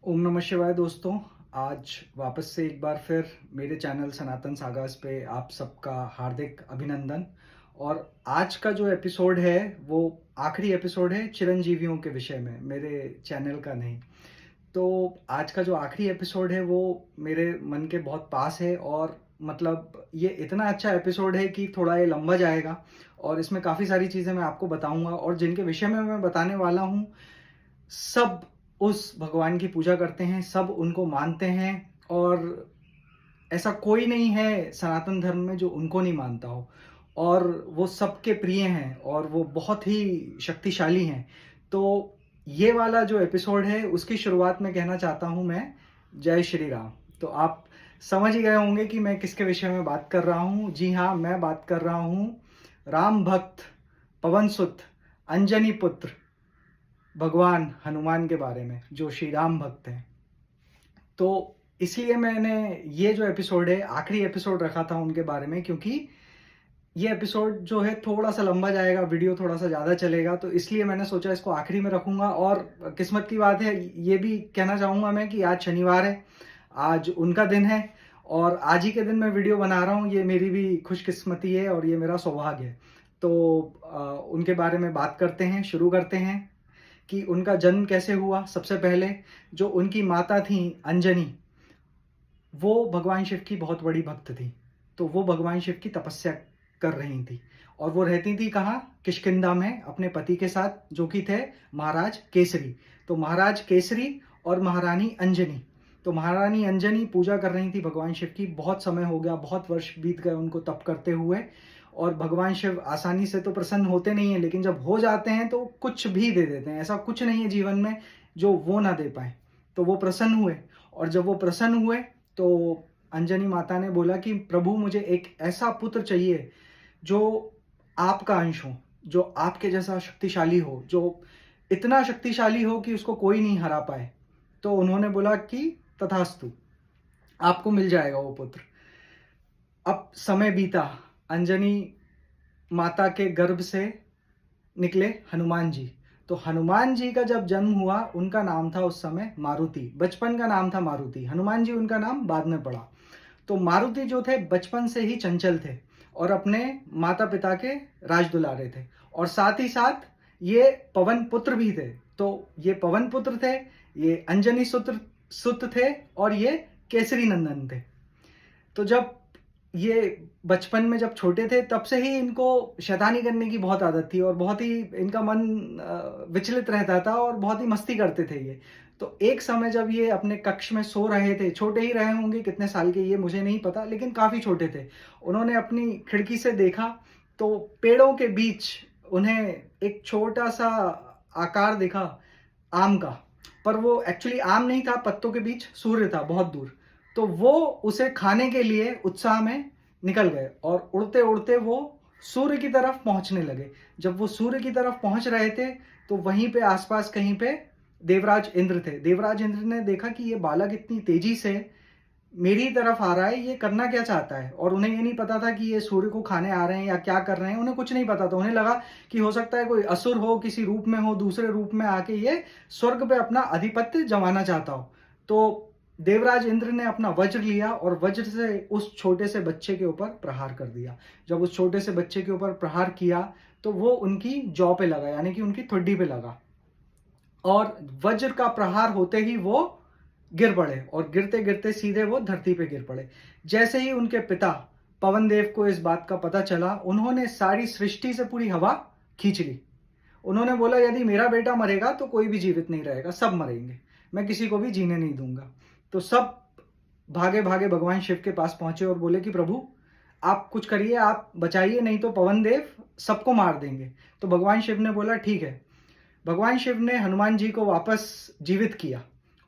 ओम नमः शिवाय दोस्तों। आज वापस से एक बार फिर मेरे चैनल सनातन सागास पे आप सबका हार्दिक अभिनंदन। और आज का जो एपिसोड है वो आखिरी एपिसोड है चिरंजीवियों के विषय में, मेरे चैनल का नहीं। तो आज का जो आखिरी एपिसोड है वो मेरे मन के बहुत पास है, और मतलब ये इतना अच्छा एपिसोड है कि थोड़ा ये लंबा जाएगा और इसमें काफ़ी सारी चीज़ें मैं आपको बताऊंगा, और जिनके विषय में मैं बताने वाला हूँ सब उस भगवान की पूजा करते हैं, सब उनको मानते हैं। और ऐसा कोई नहीं है सनातन धर्म में जो उनको नहीं मानता हो, और वो सबके प्रिय हैं और वो बहुत ही शक्तिशाली हैं। तो ये वाला जो एपिसोड है उसकी शुरुआत में कहना चाहता हूँ मैं, जय श्री राम। तो आप समझ ही गए होंगे कि मैं किसके विषय में बात कर रहा हूँ। जी हाँ, मैं बात कर रहा हूँ राम भक्त, पवन सुत, अंजनी पुत्र भगवान हनुमान के बारे में, जो श्री राम भक्त हैं। तो इसलिए मैंने ये जो एपिसोड है आखिरी एपिसोड रखा था उनके बारे में, क्योंकि ये एपिसोड जो है थोड़ा सा लंबा जाएगा, वीडियो थोड़ा सा ज़्यादा चलेगा, तो इसलिए मैंने सोचा इसको आखिरी में रखूंगा। और किस्मत की बात है, ये भी कहना चाहूँगा मैं कि आज शनिवार है, आज उनका दिन है, और आज ही के दिन मैं वीडियो बना रहा हूँ। ये मेरी भी खुशकिस्मती है और ये मेरा सौभाग्य है। तो उनके बारे में बात करते हैं, शुरू करते हैं कि उनका जन्म कैसे हुआ। सबसे पहले जो उनकी माता थी अंजनी, वो भगवान शिव की बहुत बड़ी भक्त थी। तो वो भगवान शिव की तपस्या कर रही थी, और वो रहती थी कहाँ, किष्किंधा में अपने पति के साथ, जो कि थे महाराज केसरी। तो महाराज केसरी और महारानी अंजनी, तो महारानी अंजनी पूजा कर रही थी भगवान शिव की। बहुत समय हो गया, बहुत वर्ष बीत गए उनको तप करते हुए, और भगवान शिव आसानी से तो प्रसन्न होते नहीं है, लेकिन जब हो जाते हैं तो कुछ भी दे देते हैं। ऐसा कुछ नहीं है जीवन में जो वो ना दे पाए। तो वो प्रसन्न हुए, और जब वो प्रसन्न हुए तो अंजनी माता ने बोला कि प्रभु, मुझे एक ऐसा पुत्र चाहिए जो आपका अंश हो, जो आपके जैसा शक्तिशाली हो, जो इतना शक्तिशाली हो कि उसको कोई नहीं हरा पाए। तो उन्होंने बोला कि तथास्तु, आपको मिल जाएगा वो पुत्र। अब समय बीता, अंजनी माता के गर्भ से निकले हनुमान जी। तो हनुमान जी का जब जन्म हुआ, उनका नाम था उस समय मारुति, बचपन का नाम था मारुति। हनुमान जी उनका नाम बाद में पड़ा। तो मारुति जो थे बचपन से ही चंचल थे और अपने माता पिता के राज दुलारे थे, और साथ ही साथ ये पवन पुत्र भी थे। तो ये पवन पुत्र थे, ये अंजनी सुत थे, और ये केसरी नंदन थे। तो जब ये बचपन में जब छोटे थे तब से ही इनको शैतानी करने की बहुत आदत थी, और बहुत ही इनका मन विचलित रहता था, और बहुत ही मस्ती करते थे ये। तो एक समय जब ये अपने कक्ष में सो रहे थे, छोटे ही रहे होंगे, कितने साल के ये मुझे नहीं पता, लेकिन काफ़ी छोटे थे। उन्होंने अपनी खिड़की से देखा तो पेड़ों के बीच उन्हें एक छोटा सा आकार दिखा, आम का। पर वो एक्चुअली आम नहीं था, पत्तों के बीच सूर्य था बहुत दूर। तो वो उसे खाने के लिए उत्साह में निकल गए, और उड़ते उड़ते वो सूर्य की तरफ पहुंचने लगे। जब वो सूर्य की तरफ पहुंच रहे थे तो वहीं पे आसपास कहीं पे देवराज इंद्र थे। देवराज इंद्र ने देखा कि ये बालक इतनी तेजी से मेरी तरफ आ रहा है, ये करना क्या चाहता है। और उन्हें ये नहीं पता था कि ये सूर्य को खाने आ रहे हैं या क्या कर रहे हैं, उन्हें कुछ नहीं पता था। उन्हें लगा कि हो सकता है कोई असुर हो, किसी रूप में हो, दूसरे रूप में आके ये स्वर्ग पे अपना आधिपत्य जमाना चाहता हो। तो देवराज इंद्र ने अपना वज्र लिया और वज्र से उस छोटे से बच्चे के ऊपर प्रहार कर दिया। जब उस छोटे से बच्चे के ऊपर प्रहार किया तो वो उनकी जौ पे लगा, यानी कि उनकी ठुड्डी पे लगा, और वज्र का प्रहार होते ही वो गिर पड़े, और गिरते गिरते सीधे वो धरती पे गिर पड़े। जैसे ही उनके पिता पवन देव को इस बात का पता चला, उन्होंने सारी सृष्टि से पूरी हवा खींच ली। उन्होंने बोला, यदि मेरा बेटा मरेगा तो कोई भी जीवित नहीं रहेगा, सब मरेंगे, मैं किसी को भी जीने नहीं दूंगा। तो सब भागे भागे भगवान शिव के पास पहुंचे और बोले कि प्रभु, आप कुछ करिए, आप बचाइए, नहीं तो पवन देव सबको मार देंगे। तो भगवान शिव ने बोला ठीक है। भगवान शिव ने हनुमान जी को वापस जीवित किया,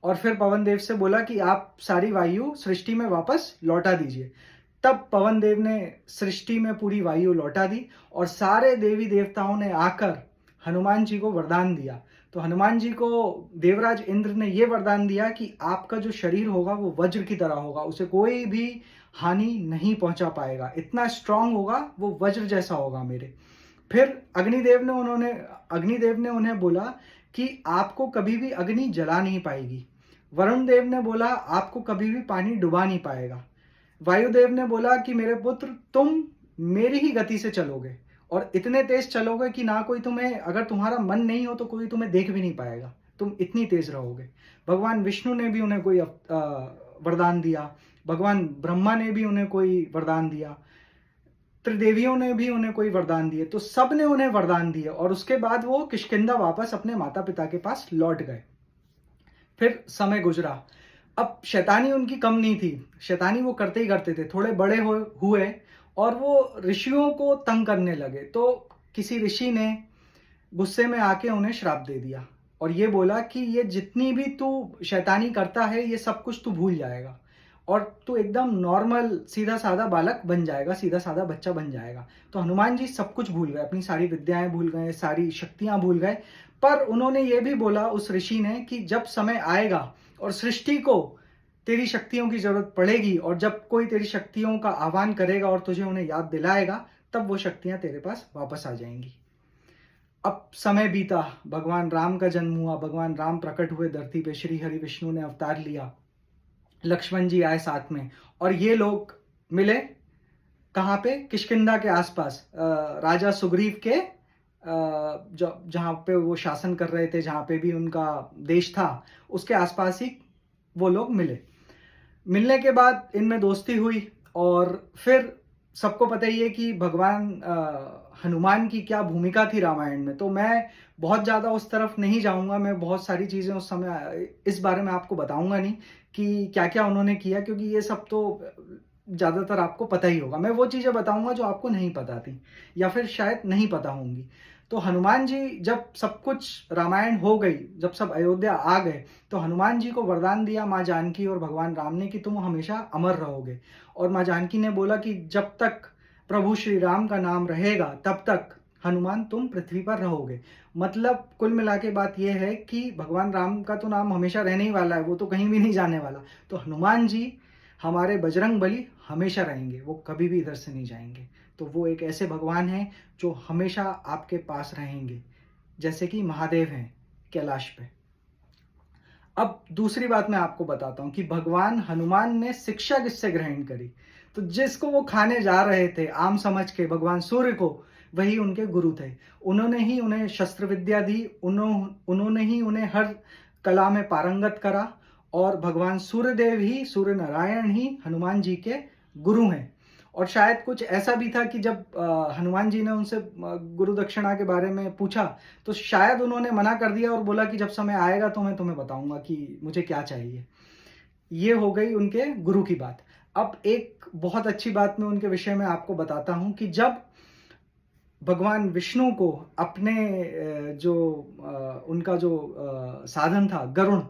और फिर पवन देव से बोला कि आप सारी वायु सृष्टि में वापस लौटा दीजिए। तब पवन देव ने सृष्टि में पूरी वायु लौटा दी, और सारे देवी देवताओं ने आकर हनुमान जी को वरदान दिया। तो हनुमान जी को देवराज इंद्र ने ये वरदान दिया कि आपका जो शरीर होगा वो वज्र की तरह होगा, उसे कोई भी हानि नहीं पहुंचा पाएगा, इतना स्ट्रांग होगा, वो वज्र जैसा होगा मेरे। फिर अग्निदेव ने उन्हें बोला कि आपको कभी भी अग्नि जला नहीं पाएगी, वरुण देव ने बोला आपको कभी भी पानी डुबा नहीं पाएगा। वायुदेव ने बोला कि मेरे पुत्र तुम मेरी ही गति से चलोगे और इतने तेज चलोगे कि ना कोई तुम्हें, अगर तुम्हारा मन नहीं हो तो कोई तुम्हें देख भी नहीं पाएगा, तुम इतनी तेज रहोगे। भगवान विष्णु ने भी उन्हें कोई वरदान दिया, भगवान ब्रह्मा ने भी उन्हें कोई वरदान दिया, त्रिदेवियों ने भी उन्हें कोई वरदान दिए, तो सब ने उन्हें वरदान दिए और उसके बाद वो किष्किंधा वापस अपने माता पिता के पास लौट गए। फिर समय गुजरा। अब शैतानी उनकी कम नहीं थी, शैतानी वो करते ही करते थे। थोड़े बड़े हुए और वो ऋषियों को तंग करने लगे, तो किसी ऋषि ने गुस्से में आके उन्हें श्राप दे दिया और ये बोला कि ये जितनी भी तू शैतानी करता है ये सब कुछ तू भूल जाएगा और तू एकदम नॉर्मल सीधा साधा बालक बन जाएगा, सीधा साधा बच्चा बन जाएगा। तो हनुमान जी सब कुछ भूल गए, अपनी सारी विद्याएं भूल गए, सारी शक्तियां भूल गए। पर उन्होंने ये भी बोला उस ऋषि ने कि जब समय आएगा और सृष्टि को तेरी शक्तियों की जरूरत पड़ेगी और जब कोई तेरी शक्तियों का आह्वान करेगा और तुझे उन्हें याद दिलाएगा, तब वो शक्तियां तेरे पास वापस आ जाएंगी। अब समय बीता, भगवान राम का जन्म हुआ, भगवान राम प्रकट हुए धरती पे, श्री हरि विष्णु ने अवतार लिया, लक्ष्मण जी आए साथ में और ये लोग मिले कहाँ पे, किष्किंधा के आसपास, राजा सुग्रीव के जहाँ पे वो शासन कर रहे थे, जहाँ पे भी उनका देश था, उसके आसपास ही वो लोग मिले। मिलने के बाद इनमें दोस्ती हुई और फिर सबको पता ही है कि भगवान हनुमान की क्या भूमिका थी रामायण में, तो मैं बहुत ज़्यादा उस तरफ नहीं जाऊंगा। मैं बहुत सारी चीज़ें उस समय इस बारे में आपको बताऊंगा नहीं कि क्या क्या उन्होंने किया, क्योंकि ये सब तो ज़्यादातर आपको पता ही होगा। मैं वो चीज़ें बताऊंगा जो आपको नहीं पता थी या फिर शायद नहीं पता होंगी। तो हनुमान जी जब सब कुछ रामायण हो गई, जब सब अयोध्या आ गए, तो हनुमान जी को वरदान दिया माँ जानकी और भगवान राम ने कि तुम हमेशा अमर रहोगे। और माँ जानकी ने बोला कि जब तक प्रभु श्री राम का नाम रहेगा तब तक हनुमान तुम पृथ्वी पर रहोगे। मतलब कुल मिला के बात यह है कि भगवान राम का तो नाम हमेशा रहने ही वाला है, वो तो कहीं भी नहीं जाने वाला। तो हनुमान जी हमारे बजरंग बली हमेशा रहेंगे, वो कभी भी इधर से नहीं जाएंगे। तो वो एक ऐसे भगवान हैं जो हमेशा आपके पास रहेंगे, जैसे कि महादेव हैं कैलाश पे। अब दूसरी बात मैं आपको बताता हूँ कि भगवान हनुमान ने शिक्षा किससे ग्रहण करी। तो जिसको वो खाने जा रहे थे आम समझ के, भगवान सूर्य को, वही उनके गुरु थे। उन्होंने ही उन्हें शस्त्र विद्या दी, उन्होंने ही उन्हें हर कला में पारंगत करा और भगवान सूर्यदेव ही, सूर्य नारायण ही हनुमान जी के गुरु हैं। और शायद कुछ ऐसा भी था कि जब हनुमान जी ने उनसे गुरु दक्षिणा के बारे में पूछा तो शायद उन्होंने मना कर दिया और बोला कि जब समय आएगा तो मैं तुम्हें बताऊंगा कि मुझे क्या चाहिए। ये हो गई उनके गुरु की बात। अब एक बहुत अच्छी बात मैं उनके विषय में आपको बताता हूं कि जब भगवान विष्णु को अपने उनका जो साधन था गरुण,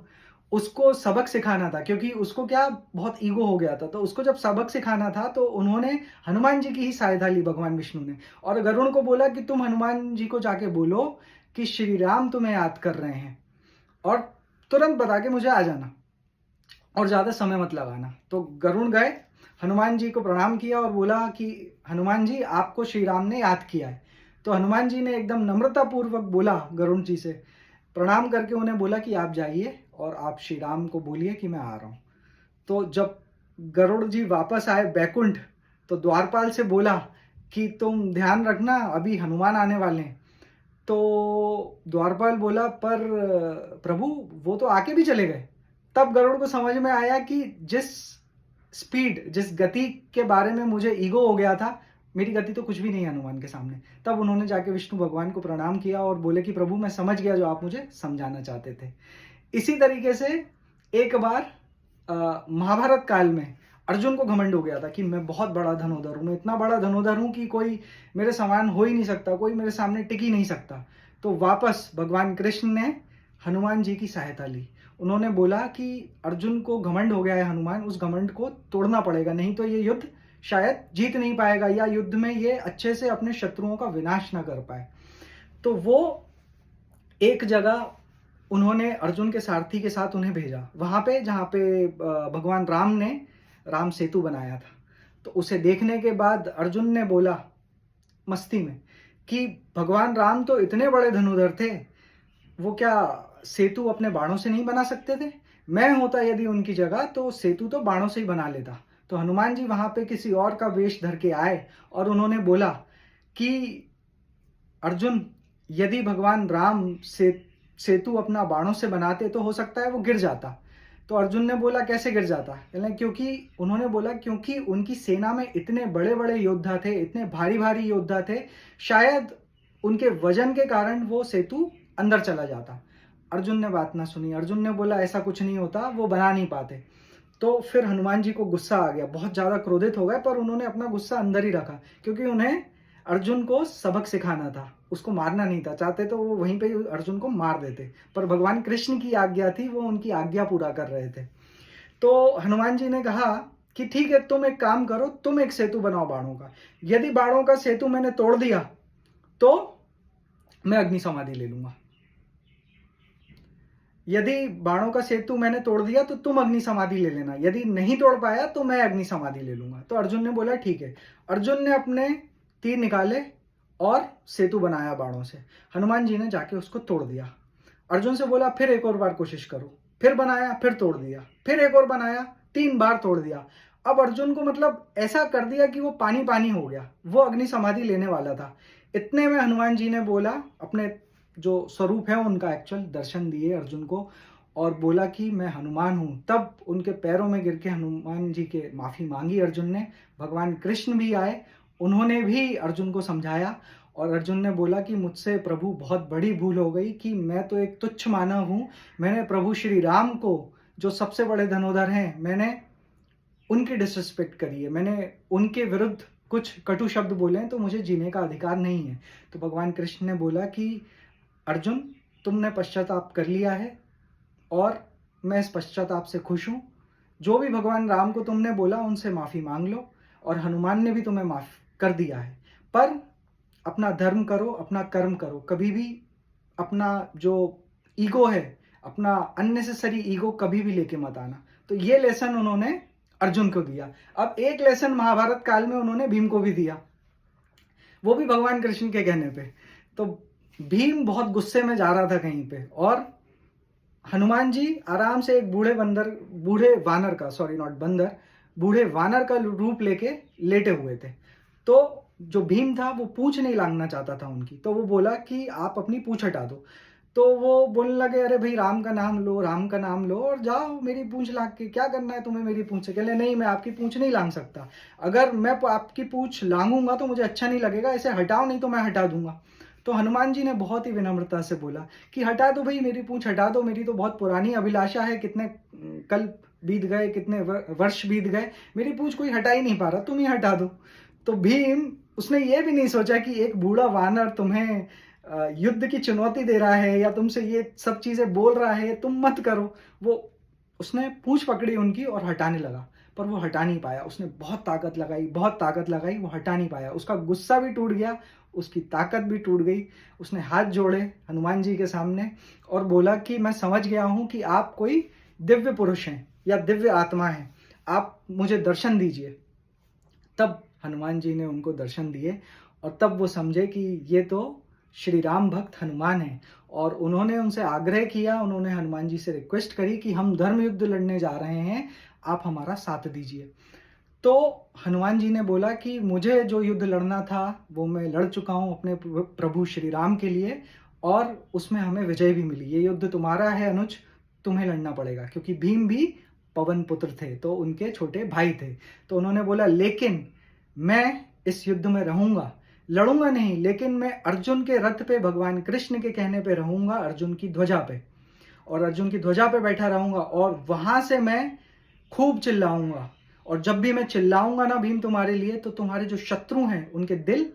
उसको सबक सिखाना था, क्योंकि उसको क्या बहुत ईगो हो गया था। तो उसको जब सबक सिखाना था तो उन्होंने हनुमान जी की ही सहायता ली भगवान विष्णु ने, और गरुण को बोला कि तुम हनुमान जी को जाके बोलो कि श्री राम तुम्हें याद कर रहे हैं और तुरंत बता के मुझे आ जाना और ज़्यादा समय मत लगाना। तो गरुण गए, हनुमान जी को प्रणाम किया और बोला कि हनुमान जी आपको श्री राम ने याद किया है। तो हनुमान जी ने एकदम नम्रतापूर्वक बोला, गरुण जी से प्रणाम करके उन्हें बोला कि आप जाइए और आप श्री राम को बोलिए कि मैं आ रहा हूँ। तो जब गरुड़ जी वापस आए बैकुंठ, तो द्वारपाल से बोला कि तुम ध्यान रखना अभी हनुमान आने वाले हैं। तो द्वारपाल बोला पर प्रभु वो तो आके भी चले गए। तब गरुड़ को समझ में आया कि जिस स्पीड, जिस गति के बारे में मुझे ईगो हो गया था, मेरी गति तो कुछ भी नहीं है हनुमान के सामने। तब उन्होंने जाके विष्णु भगवान को प्रणाम किया और बोले कि प्रभु मैं समझ गया जो आप मुझे समझाना चाहते थे। इसी तरीके से एक बार महाभारत काल में अर्जुन को घमंड हो गया था कि मैं बहुत बड़ा धनुधर हूँ, मैं इतना बड़ा धनुधर हूँ कि कोई मेरे समान हो ही नहीं सकता, कोई मेरे सामने टिक ही नहीं सकता। तो वापस भगवान कृष्ण ने हनुमान जी की सहायता ली। उन्होंने बोला कि अर्जुन को घमंड हो गया है हनुमान, उस घमंड को तोड़ना पड़ेगा, नहीं तो ये युद्ध शायद जीत नहीं पाएगा या युद्ध में ये अच्छे से अपने शत्रुओं का विनाश ना कर पाए। तो वो एक जगह उन्होंने अर्जुन के सारथी के साथ उन्हें भेजा, वहां पे जहाँ पे भगवान राम ने राम सेतु बनाया था। तो उसे देखने के बाद अर्जुन ने बोला मस्ती में कि भगवान राम तो इतने बड़े धनुधर थे, वो क्या सेतु अपने बाणों से नहीं बना सकते थे? मैं होता यदि उनकी जगह तो सेतु तो बाणों से ही बना लेता। तो हनुमान जी वहां पे किसी और का वेश धर के आए और उन्होंने बोला कि अर्जुन, यदि भगवान राम से सेतु अपना बाणों से बनाते तो हो सकता है वो गिर जाता। तो अर्जुन ने बोला कैसे गिर जाता? क्योंकि उन्होंने बोला क्योंकि उनकी सेना में इतने बड़े बड़े योद्धा थे, इतने भारी भारी योद्धा थे, शायद उनके वजन के कारण वो सेतु अंदर चला जाता। अर्जुन ने बात ना सुनी। अर्जुन ने बोला ऐसा कुछ नहीं होता, वो बना नहीं पाते। तो फिर हनुमान जी को गुस्सा आ गया, बहुत ज्यादा क्रोधित हो गए, पर उन्होंने अपना गुस्सा अंदर ही रखा क्योंकि उन्हें अर्जुन को सबक सिखाना था, उसको मारना नहीं था। चाहते तो वो वहीं पे अर्जुन को मार देते, पर भगवान कृष्ण की आज्ञा थी, वो उनकी आज्ञा पूरा कर रहे थे। तो हनुमान जी ने कहा कि ठीक है, तुम एक काम करो, तुम एक सेतु बनाओ बाणों का। यदि बाणों का सेतु मैंने तोड़ दिया तो मैं अग्नि समाधि ले लूंगा। यदि बाणों का सेतु मैंने तोड़ दिया तो तुम अग्नि समाधि ले लेना, यदि नहीं तोड़ पाया तो मैं अग्नि समाधि ले लूंगा। तो अर्जुन ने बोला ठीक है। अर्जुन ने अपने तीर निकाले और सेतु बनाया बाणों से। हनुमान जी ने जाके उसको तोड़ दिया। अर्जुन से बोला फिर एक और बार कोशिश करो। फिर बनाया, फिर तोड़ दिया, फिर एक और बनाया, 3 बार तोड़ दिया। अब अर्जुन को मतलब ऐसा कर दिया कि वो पानी पानी हो गया, वो अग्नि समाधि लेने वाला था। इतने में हनुमान जी ने बोला, अपने जो स्वरूप है उनका एक्चुअल दर्शन दिए अर्जुन को और बोला कि मैं हनुमान हूं। तब उनके पैरों में गिर के हनुमान जी के माफी मांगी अर्जुन ने। भगवान कृष्ण भी आए, उन्होंने भी अर्जुन को समझाया और अर्जुन ने बोला कि मुझसे प्रभु बहुत बड़ी भूल हो गई कि मैं तो एक तुच्छ मानव हूं। मैंने प्रभु श्री राम को, जो सबसे बड़े धनुधर हैं, मैंने उनकी डिसरिस्पेक्ट करी है, मैंने उनके विरुद्ध कुछ कटु शब्द बोले हैं, तो मुझे जीने का अधिकार नहीं है। तो भगवान कृष्ण ने बोला कि अर्जुन, तुमने पश्चाताप कर लिया है और मैं इस पश्चाताप से खुश हूं। जो भी भगवान राम को तुमने बोला उनसे माफी मांग लो और हनुमान ने भी तुम्हें माफ कर दिया है। पर अपना धर्म करो, अपना कर्म करो, कभी भी अपना जो ईगो है, अपना अननेसेसरी ईगो कभी भी लेके मत आना। तो ये लेसन उन्होंने अर्जुन को दिया। अब एक लेसन महाभारत काल में उन्होंने भीम को भी दिया, वो भी भगवान कृष्ण के कहने पे। तो भीम बहुत गुस्से में जा रहा था कहीं पे और हनुमान जी आराम से एक बूढ़े वानर का, सॉरी नॉट बंदर, बूढ़े वानर का रूप लेके लेटे हुए थे। तो जो भीम था वो पूंछ नहीं लांघना चाहता था उनकी, तो वो बोला कि आप अपनी पूंछ हटा दो। तो वो बोलने लगे अरे भाई राम का नाम लो, राम का नाम लो और जाओ, मेरी पूंछ लांघ के क्या करना है तुम्हें मेरी पूंछ से? कहले नहीं, मैं आपकी पूंछ नहीं लांघ सकता। अगर मैं आपकी पूंछ लांघूंगा तो मुझे अच्छा नहीं लगेगा, इसे हटाओ नहीं तो मैं हटा दूंगा। तो हनुमान जी ने बहुत ही विनम्रता से बोला कि हटा दो भाई, मेरी पूंछ हटा दो, मेरी तो बहुत पुरानी अभिलाषा है, कितने कल बीत गए, कितने वर्ष बीत गए, मेरी पूंछ कोई हटा ही नहीं पा रहा, तुम ही हटा दो। तो भीम, उसने ये भी नहीं सोचा कि एक बूढ़ा वानर तुम्हें युद्ध की चुनौती दे रहा है या तुमसे ये सब चीजें बोल रहा है तुम मत करो। वो उसने पूंछ पकड़ी उनकी और हटाने लगा, पर वो हटा नहीं पाया। उसने बहुत ताकत लगाई, बहुत ताकत लगाई, वो हटा नहीं पाया। उसका गुस्सा भी टूट गया, उसकी ताकत भी टूट गई। उसने हाथ जोड़े हनुमान जी के सामने और बोला कि मैं समझ गया हूं कि आप कोई दिव्य पुरुष हैं या दिव्य आत्मा हैं, आप मुझे दर्शन दीजिए। तब हनुमान जी ने उनको दर्शन दिए और तब वो समझे कि ये तो श्री राम भक्त हनुमान है। और उन्होंने उनसे आग्रह किया, उन्होंने हनुमान जी से रिक्वेस्ट करी कि हम धर्म युद्ध लड़ने जा रहे हैं, आप हमारा साथ दीजिए। तो हनुमान जी ने बोला कि मुझे जो युद्ध लड़ना था वो मैं लड़ चुका हूं अपने प्रभु श्री राम के लिए और उसमें हमें विजय भी मिली। ये युद्ध तुम्हारा है अनुज, तुम्हें लड़ना पड़ेगा, क्योंकि भीम भी पवन पुत्र थे, तो उनके छोटे भाई थे। तो उन्होंने बोला लेकिन मैं इस युद्ध में रहूंगा, लड़ूंगा नहीं, लेकिन मैं अर्जुन के रथ पे, भगवान कृष्ण के कहने पे रहूंगा, अर्जुन की ध्वजा पे, और अर्जुन की ध्वजा पे बैठा रहूंगा और वहां से मैं खूब चिल्लाऊंगा। और जब भी मैं चिल्लाऊंगा ना भीम तुम्हारे लिए, तो तुम्हारे जो शत्रु हैं उनके दिल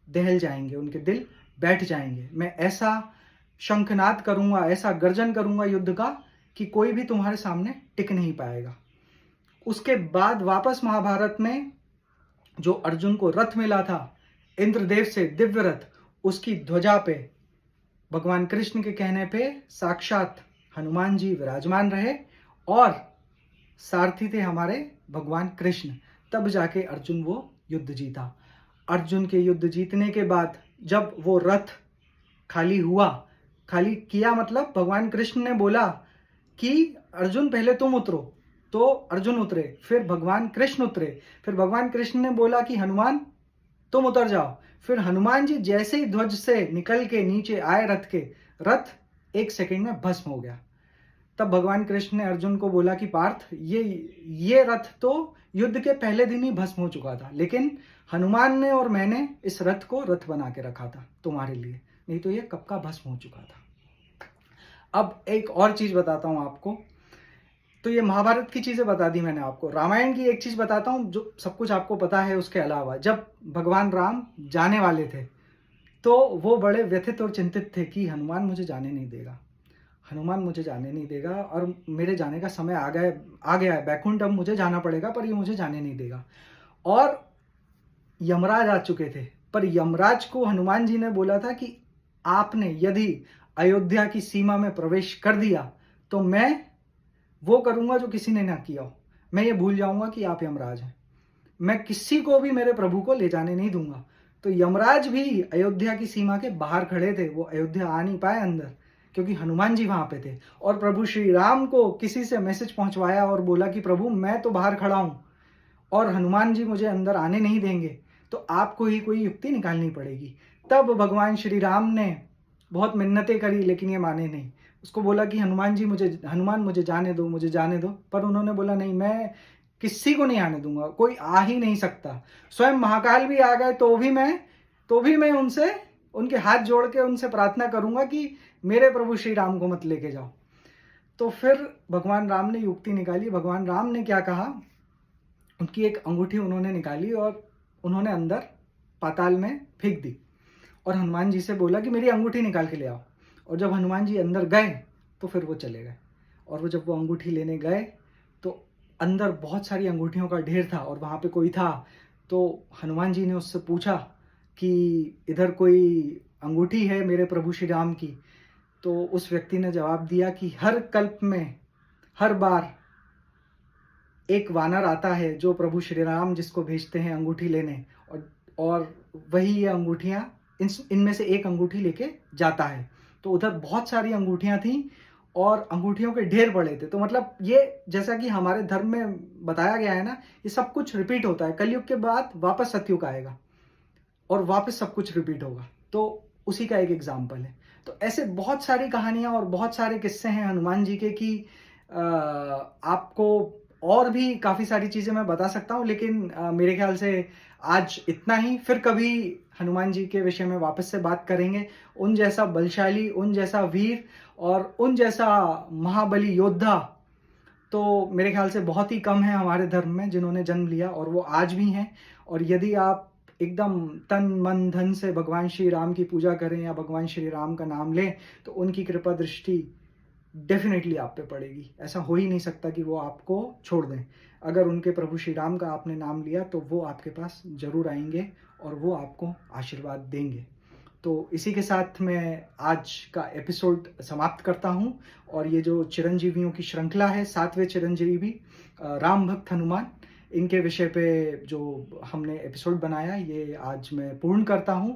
दहल जाएंगे, उनके दिल बैठ जाएंगे। मैं ऐसा शंखनाद करूंगा, ऐसा गर्जन करूंगा युद्ध का कि कोई भी तुम्हारे सामने टिक नहीं पाएगा। उसके बाद वापस महाभारत में जो अर्जुन को रथ मिला था इंद्रदेव से, दिव्य रथ, उसकी ध्वजा पे भगवान कृष्ण के कहने पे साक्षात हनुमान जी विराजमान रहे और सारथी थे हमारे भगवान कृष्ण। तब जाके अर्जुन वो युद्ध जीता। अर्जुन के युद्ध जीतने के बाद जब वो रथ खाली हुआ, खाली किया मतलब भगवान कृष्ण ने बोला कि अर्जुन पहले तुम उतरो, तो अर्जुन उतरे, फिर भगवान कृष्ण उतरे, फिर भगवान कृष्ण ने बोला कि हनुमान तुम उतर जाओ, फिर हनुमान जी जैसे ही ध्वज से निकल के नीचे आए रथ के, रथ 1 सेकंड में भस्म हो गया। तब भगवान कृष्ण ने अर्जुन को बोला कि पार्थ, ये रथ तो युद्ध के पहले दिन ही भस्म हो चुका था, लेकिन हनुमान ने और मैंने इस रथ को रथ बना के रखा था तुम्हारे लिए, नहीं तो ये कब का भस्म हो चुका था। अब एक और चीज बताता हूं आपको। तो ये महाभारत की चीजें बता दी मैंने आपको। रामायण की एक चीज बताता हूं जो सब कुछ आपको पता है। उसके अलावा जब भगवान राम जाने वाले थे तो वो बड़े व्यथित और चिंतित थे कि हनुमान मुझे जाने नहीं देगा, हनुमान मुझे जाने नहीं देगा, और मेरे जाने का समय आ गया है, बैकुंठ अब मुझे जाना पड़ेगा, पर ये मुझे जाने नहीं देगा। और यमराज आ चुके थे, पर यमराज को हनुमान जी ने बोला था कि आपने यदि अयोध्या की सीमा में प्रवेश कर दिया तो मैं वो करूंगा जो किसी ने ना किया हो, मैं ये भूल जाऊंगा कि आप यमराज हैं, मैं किसी को भी मेरे प्रभु को ले जाने नहीं दूंगा। तो यमराज भी अयोध्या की सीमा के बाहर खड़े थे, वो अयोध्या आ नहीं पाए अंदर, क्योंकि हनुमान जी वहां पे थे। और प्रभु श्री राम को किसी से मैसेज पहुंचवाया और बोला कि प्रभु मैं तो बाहर खड़ा हूं और हनुमान जी मुझे अंदर आने नहीं देंगे, तो आपको ही कोई युक्ति निकालनी पड़ेगी। तब भगवान श्री राम ने बहुत मिन्नतें करी, लेकिन ये माने नहीं। उसको बोला कि हनुमान मुझे जाने दो, मुझे जाने दो, पर उन्होंने बोला नहीं, मैं किसी को नहीं आने दूंगा, कोई आ ही नहीं सकता। स्वयं महाकाल भी आ गए तो भी मैं उनसे उनके हाथ जोड़ के उनसे प्रार्थना करूंगा कि मेरे प्रभु श्री राम को मत लेके जाओ। तो फिर भगवान राम ने युक्ति निकाली। भगवान राम ने क्या कहा, उनकी एक अंगूठी उन्होंने निकाली और उन्होंने अंदर पाताल में फेंक दी और हनुमान जी से बोला कि मेरी अंगूठी निकाल के ले आओ। और जब हनुमान जी अंदर गए तो फिर वो चले गए, और वो जब वो अंगूठी लेने गए तो अंदर बहुत सारी अंगूठियों का ढेर था और वहाँ पे कोई था। तो हनुमान जी ने उससे पूछा कि इधर कोई अंगूठी है मेरे प्रभु श्री राम की? तो उस व्यक्ति ने जवाब दिया कि हर कल्प में हर बार एक वानर आता है जो प्रभु श्री राम जिसको भेजते हैं अंगूठी लेने, और वही ये अंगूठियां इनमें से एक अंगूठी लेके जाता है। तो उधर बहुत सारी अंगूठियां थी और अंगूठियों के ढेर पड़े थे। तो मतलब ये जैसा कि हमारे धर्म में बताया गया है ना, ये सब कुछ रिपीट होता है। कलयुग के बाद वापस सतयुग आएगा और वापस सब कुछ रिपीट होगा, तो उसी का एक एग्जाम्पल है। तो ऐसे बहुत सारी कहानियां और बहुत सारे किस्से हैं हनुमान जी के कि आपको और भी काफी सारी चीजें मैं बता सकता हूं, लेकिन मेरे ख्याल से आज इतना ही। फिर कभी हनुमान जी के विषय में वापस से बात करेंगे। उन जैसा बलशाली, उन जैसा वीर और उन जैसा महाबली योद्धा तो मेरे ख्याल से बहुत ही कम है हमारे धर्म में जिन्होंने जन्म लिया, और वो आज भी हैं। और यदि आप एकदम तन मन धन से भगवान श्री राम की पूजा करें या भगवान श्री राम का नाम लें तो उनकी कृपा दृष्टि डेफिनेटली आप पे पड़ेगी। ऐसा हो ही नहीं सकता कि वो आपको छोड़ दें। अगर उनके प्रभु श्री राम का आपने नाम लिया तो वो आपके पास जरूर आएंगे और वो आपको आशीर्वाद देंगे। तो इसी के साथ मैं आज का एपिसोड समाप्त करता हूं, और ये जो चिरंजीवियों की श्रृंखला है, 7वें चिरंजीवी राम भक्त हनुमान, इनके विषय पे जो हमने एपिसोड बनाया ये आज मैं पूर्ण करता हूं।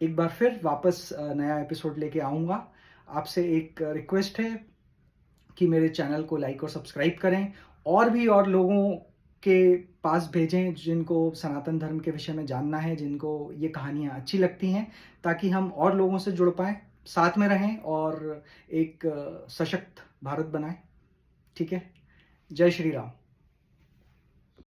एक बार फिर वापस नया एपिसोड लेके आऊँगा। आपसे एक रिक्वेस्ट है कि मेरे चैनल को लाइक और सब्सक्राइब करें, और भी और लोगों के पास भेजें जिनको सनातन धर्म के विषय में जानना है, जिनको ये कहानियाँ अच्छी लगती हैं, ताकि हम और लोगों से जुड़ पाएँ, साथ में रहें और एक सशक्त भारत बनाएं। ठीक है, जय श्री राम।